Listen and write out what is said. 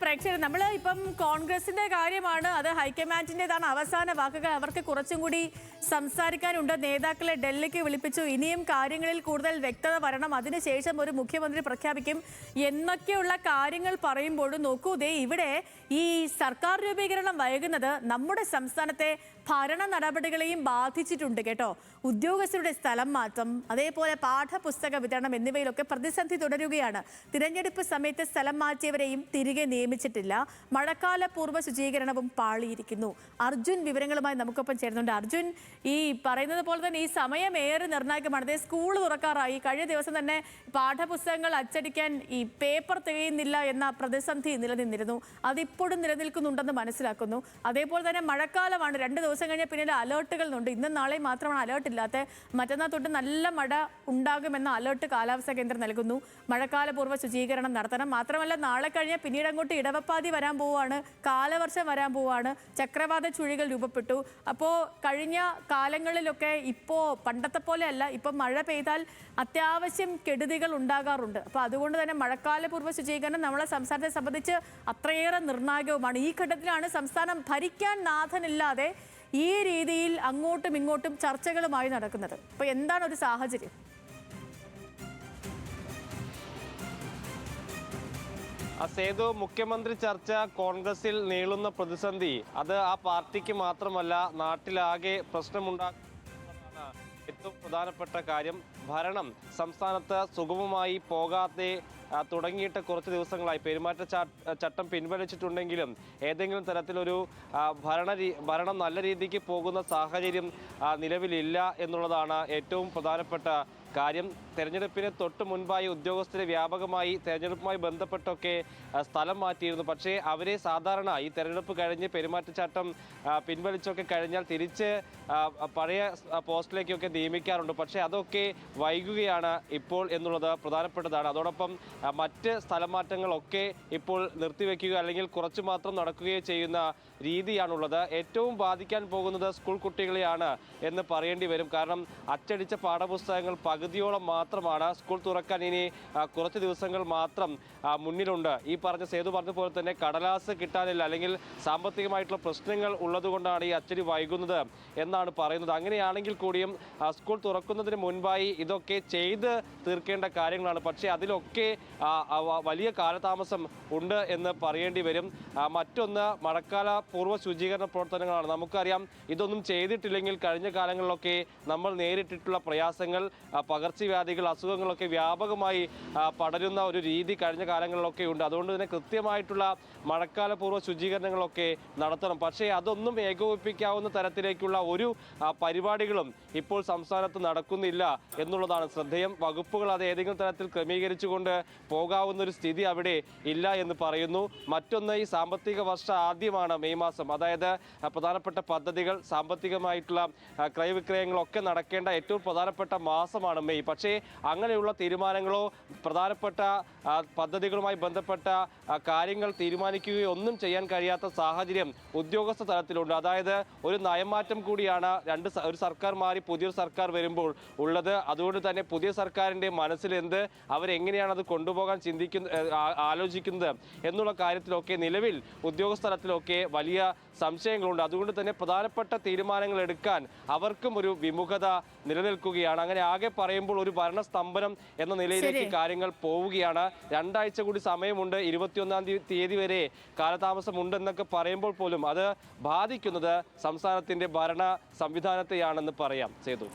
പ്രേക്ഷകർ നമ്മൾ ഇപ്പം കോൺഗ്രസിന്റെ കാര്യമാണ്, അത് ഹൈക്കമാൻഡിന്റേതാണ് അവസാന വാക്കുകൾ. അവർക്ക് കുറച്ചും കൂടി സംസാരിക്കാനുണ്ട്. നേതാക്കളെ ഡൽഹിക്ക് വിളിപ്പിച്ചു. ഇനിയും കാര്യങ്ങളിൽ കൂടുതൽ വ്യക്തത വരണം. അതിനുശേഷം ഒരു മുഖ്യമന്ത്രി പ്രഖ്യാപിക്കും എന്നൊക്കെയുള്ള കാര്യങ്ങൾ പറയുമ്പോഴും നോക്കൂ, ദേ ഇവിടെ ഈ സർക്കാർ രൂപീകരണം വൈകുന്നത് നമ്മുടെ സംസ്ഥാനത്തെ ഭരണ നടപടികളെയും ബാധിച്ചിട്ടുണ്ട് കേട്ടോ. ഉദ്യോഗസ്ഥരുടെ സ്ഥലം മാറ്റം, അതേപോലെ പാഠപുസ്തക വിതരണം എന്നിവയിലൊക്കെ പ്രതിസന്ധി തുടരുകയാണ്. തിരഞ്ഞെടുപ്പ് സമയത്ത് സ്ഥലം മാറ്റിയവരെയും തിരികെ നിയമിച്ചിട്ടില്ല. മഴക്കാല പൂർവ്വ ശുചീകരണവും പാളിയിരിക്കുന്നു. അർജുൻ വിവരങ്ങളുമായി നമുക്കൊപ്പം ചേരുന്നുണ്ട്. അർജുൻ, ഈ പറയുന്നത് പോലെ തന്നെ ഈ സമയം ഏറെ നിർണായകമാണ്. അതേ സ്കൂൾ തുറക്കാറായി. കഴിഞ്ഞ ദിവസം തന്നെ പാഠപുസ്തകങ്ങൾ അച്ചടിക്കാൻ ഈ പേപ്പർ തികയുന്നില്ല എന്ന പ്രതിസന്ധി നിലനിന്നിരുന്നു. അതിപ്പോഴും നിലനിൽക്കുന്നുണ്ടെന്ന് മനസ്സിലാക്കുന്നു. അതേപോലെ തന്നെ മഴക്കാലമാണ്. 2 ദിവസം കഴിഞ്ഞ പിന്നീട് അലേർട്ടുകളുണ്ട്. ഇന്നും നാളെയും മാത്രമാണ് അലേർട്ട് ഇല്ലാത്ത. മറ്റന്നാൾ തൊട്ട് നല്ല മഴ ഉണ്ടാകുമെന്ന അലേർട്ട് കാലാവസ്ഥാ കേന്ദ്രം നൽകുന്നു. മഴക്കാല പൂർവ്വ ശുചീകരണം നടത്തണം. മാത്രമല്ല, നാളെ കഴിഞ്ഞാൽ പിന്നീട് അങ്ങോട്ട് ഇടവപ്പാതി വരാൻ പോവുകയാണ്, കാലവർഷം വരാൻ പോവുകയാണ്, ചക്രവാത ചുഴികൾ രൂപപ്പെട്ടു. അപ്പോൾ കഴിഞ്ഞ കാലങ്ങളിലൊക്കെ ഇപ്പോൾ പണ്ടത്തെ പോലെ അല്ല, ഇപ്പം മഴ പെയ്താൽ അത്യാവശ്യം കെടുതികൾ ഉണ്ടാകാറുണ്ട്. അപ്പോൾ അതുകൊണ്ട് തന്നെ മഴക്കാല പൂർവ്വ ശുചീകരണം നമ്മളെ സംസ്ഥാനത്തെ സംബന്ധിച്ച് അത്രയേറെ നിർണായകവുമാണ്. ഈ ഘട്ടത്തിലാണ് സംസ്ഥാനം ഭരിക്കാൻ നാഥനില്ലാതെ ഈ രീതിയിൽ അങ്ങോട്ടും ഇങ്ങോട്ടും ചർച്ചകളുമായി നടക്കുന്നത്. അപ്പോൾ എന്താണ് ഒരു സാഹചര്യം? സേതു, മുഖ്യമന്ത്രി ചർച്ച കോൺഗ്രസിൽ നീളുന്ന പ്രതിസന്ധി അത് ആ പാർട്ടിക്ക് മാത്രമല്ല നാട്ടിലാകെ പ്രശ്നമുണ്ടാക്കുന്നതാണ് ഏറ്റവും പ്രധാനപ്പെട്ട കാര്യം. ഭരണം സംസ്ഥാനത്ത് സുഗമമായി പോകാതെ തുടങ്ങിയിട്ട് കുറച്ച് ദിവസങ്ങളായി. പെരുമാറ്റച്ചട്ടം പിൻവലിച്ചിട്ടുണ്ടെങ്കിലും ഏതെങ്കിലും തരത്തിലൊരു ഭരണം നല്ല രീതിക്ക് പോകുന്ന സാഹചര്യം നിലവിലില്ല എന്നുള്ളതാണ് ഏറ്റവും പ്രധാനപ്പെട്ട കാര്യം. തെരഞ്ഞെടുപ്പിന് തൊട്ട് മുൻപായി ഉദ്യോഗസ്ഥരെ വ്യാപകമായി തെരഞ്ഞെടുപ്പുമായി ബന്ധപ്പെട്ടൊക്കെ സ്ഥലം മാറ്റിയിരുന്നു. പക്ഷേ അവരെ സാധാരണ ഈ തെരഞ്ഞെടുപ്പ് കഴിഞ്ഞ് പെരുമാറ്റച്ചട്ടം പിൻവലിച്ചൊക്കെ കഴിഞ്ഞാൽ തിരിച്ച് പഴയ പോസ്റ്റിലേക്കൊക്കെ നിയമിക്കാറുണ്ട്. പക്ഷേ അതൊക്കെ വൈകുകയാണ് ഇപ്പോൾ എന്നുള്ളത് പ്രധാനപ്പെട്ടതാണ്. അതോടൊപ്പം മറ്റ് സ്ഥലമാറ്റങ്ങളൊക്കെ ഇപ്പോൾ നിർത്തിവെക്കുക അല്ലെങ്കിൽ കുറച്ച് മാത്രം നടക്കുകയോ ചെയ്യുന്ന രീതിയാണുള്ളത്. ഏറ്റവും ബാധിക്കാൻ പോകുന്നത് സ്കൂൾ കുട്ടികളെയാണ് എന്ന് പറയേണ്ടി വരും. കാരണം അച്ചടിച്ച പാഠപുസ്തകങ്ങൾ പകുതിയോളം മാത്രമാണ്. സ്കൂൾ തുറക്കാൻ ഇനി കുറച്ച് ദിവസങ്ങൾ മാത്രം മുന്നിലുണ്ട്. ഈ സേതു പറഞ്ഞ പോലെ തന്നെ കടലാസ് കിട്ടാനില്ല, അല്ലെങ്കിൽ സാമ്പത്തികമായിട്ടുള്ള പ്രശ്നങ്ങൾ ഉള്ളതുകൊണ്ടാണ് ഈ അച്ചടി വൈകുന്നത് എന്നാണ് പറയുന്നത്. അങ്ങനെയാണെങ്കിൽ കൂടിയും സ്കൂൾ തുറക്കുന്നതിന് മുൻപായി ഇതൊക്കെ ചെയ്ത് തീർക്കേണ്ട കാര്യങ്ങളാണ്. പക്ഷേ അതിലൊക്കെ വലിയ കാലതാമസം ഉണ്ട് എന്ന് പറയേണ്ടി വരും. മറ്റൊന്ന് മഴക്കാല പൂർവ്വ ശുചീകരണ പ്രവർത്തനങ്ങളാണ്. നമുക്കറിയാം, ഇതൊന്നും ചെയ്തിട്ടില്ലെങ്കിൽ കഴിഞ്ഞ കാലങ്ങളിലൊക്കെ നമ്മൾ നേരിട്ടിട്ടുള്ള പ്രയാസങ്ങൾ, പകർച്ചവ്യാധികൾ, അസുഖങ്ങളൊക്കെ വ്യാപകമായി പടരുന്ന ഒരു രീതി കഴിഞ്ഞ കാലങ്ങളിലൊക്കെ ഉണ്ട്. അതുകൊണ്ട് തന്നെ കൃത്യമായിട്ടുള്ള മഴക്കാല പൂർവ്വ ശുചീകരണങ്ങളൊക്കെ നടത്തണം. പക്ഷേ അതൊന്നും ഏകോപിപ്പിക്കാവുന്ന തരത്തിലേക്കുള്ള ഒരു പരിപാടികളും ഇപ്പോൾ സംസ്ഥാനത്ത് നടക്കുന്നില്ല എന്നുള്ളതാണ് ശ്രദ്ധേയം. വകുപ്പുകൾ അത് ഏതെങ്കിലും തരത്തിൽ ക്രമീകരിച്ചുകൊണ്ട് പോകാവുന്ന ഒരു സ്ഥിതി അവിടെ ഇല്ല എന്ന് പറയുന്നു. മറ്റൊന്ന്, ഈ സാമ്പത്തിക വർഷം ആദ്യമാണ് മെയ് മാസം. അതായത് പ്രധാനപ്പെട്ട പദ്ധതികൾ, സാമ്പത്തികമായിട്ടുള്ള ക്രയവിക്രയങ്ങളൊക്കെ നടക്കേണ്ട ഏറ്റവും പ്രധാനപ്പെട്ട മാസമാണ് മെയ്. പക്ഷേ അങ്ങനെയുള്ള തീരുമാനങ്ങളോ പ്രധാനപ്പെട്ട പദ്ധതികളുമായി ബന്ധപ്പെട്ട കാര്യങ്ങൾ തീരുമാനിക്കുകയോ ഒന്നും ചെയ്യാൻ കഴിയാത്ത സാഹചര്യം ഉദ്യോഗസ്ഥ തലത്തിലുണ്ട്. അതായത് ഒരു നയമാറ്റം കൂടിയാണ് ഒരു സർക്കാർ മാറി പുതിയൊരു സർക്കാർ വരുമ്പോൾ ഉള്ളത്. അതുകൊണ്ട് തന്നെ പുതിയ സർക്കാരിൻ്റെ മനസ്സിലെന്ത്, അവരെങ്ങനെയാണ് അത് കൊണ്ടുപോകാൻ ആലോചിക്കുന്നത് എന്നുള്ള കാര്യത്തിലൊക്കെ നിലവിൽ ഉദ്യോഗസ്ഥ തലത്തിലൊക്കെ വലിയ സംശയങ്ങളുണ്ട്. അതുകൊണ്ട് തന്നെ പ്രധാനപ്പെട്ട തീരുമാനങ്ങൾ എടുക്കാൻ അവർക്കും ഒരു വിമുഖത നിലനിൽക്കുകയാണ്. അങ്ങനെ ആകെ പറയുമ്പോൾ ഒരു ഭരണസ്തംഭനം എന്ന നിലയിലേക്ക് കാര്യങ്ങൾ പോവുകയാണ്. 2 ആഴ്ച കൂടി സമയമുണ്ട്, 21-ാം തീയതി വരെ കാലതാമസമുണ്ടെന്നൊക്കെ പറയുമ്പോൾ പോലും അത് ബാധിക്കുന്നത് സംസ്ഥാനത്തിന്റെ ഭരണ സംവിധാനത്തെയാണെന്ന് പറയാം. സേതു.